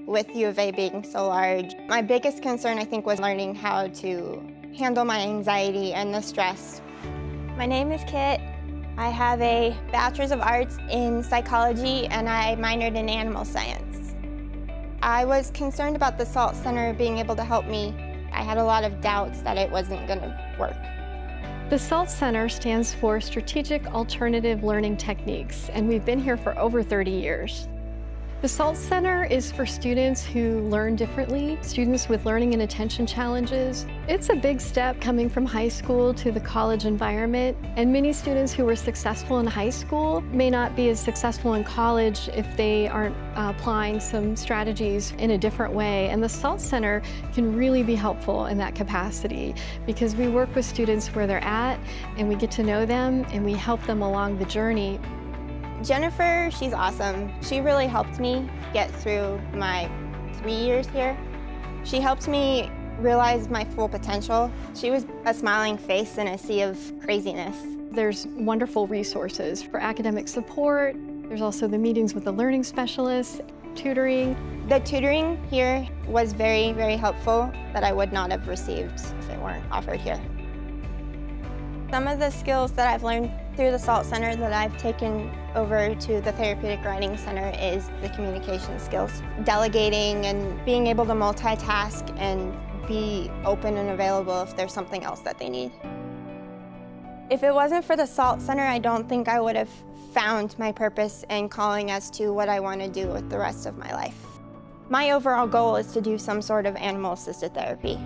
with U of A being so large. My biggest concern, I think, was learning how to handle my anxiety and the stress. My name is Kit. I have a Bachelor's of Arts in Psychology, and I minored in Animal Science. I was concerned about the SALT Center being able to help me. I had a lot of doubts that it wasn't going to work. The SALT Center stands for Strategic Alternative Learning Techniques, and we've been here for over 30 years. The SALT Center is for students who learn differently, students with learning and attention challenges. It's a big step coming from high school to the college environment, and many students who were successful in high school may not be as successful in college if they aren't applying some strategies in a different way. And the SALT Center can really be helpful in that capacity because we work with students where they're at, and we get to know them, and we help them along the journey. Jennifer, she's awesome. She really helped me get through my 3 years here. She helped me realize my full potential. She was a smiling face in a sea of craziness. There's wonderful resources for academic support. There's also the meetings with the learning specialists, tutoring. The tutoring here was very, very helpful that I would not have received if it weren't offered here. Some of the skills that I've learned through the SALT Center that I've taken over to the Therapeutic Writing Center is the communication skills. Delegating and being able to multitask and be open and available if there's something else that they need. If it wasn't for the SALT Center, I don't think I would have found my purpose and calling as to what I want to do with the rest of my life. My overall goal is to do some sort of animal-assisted therapy.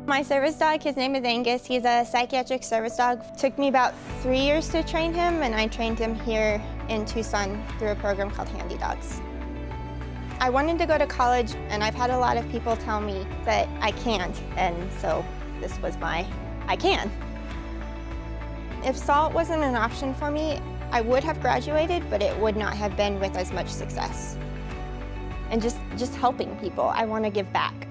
My service dog, his name is Angus. He's a psychiatric service dog. It took me about 3 years to train him, and I trained him here in Tucson through a program called Handy Dogs. I wanted to go to college, and I've had a lot of people tell me that I can't, and so this was my I can. If SALT wasn't an option for me, I would have graduated, but it would not have been with as much success. And just helping people, I want to give back.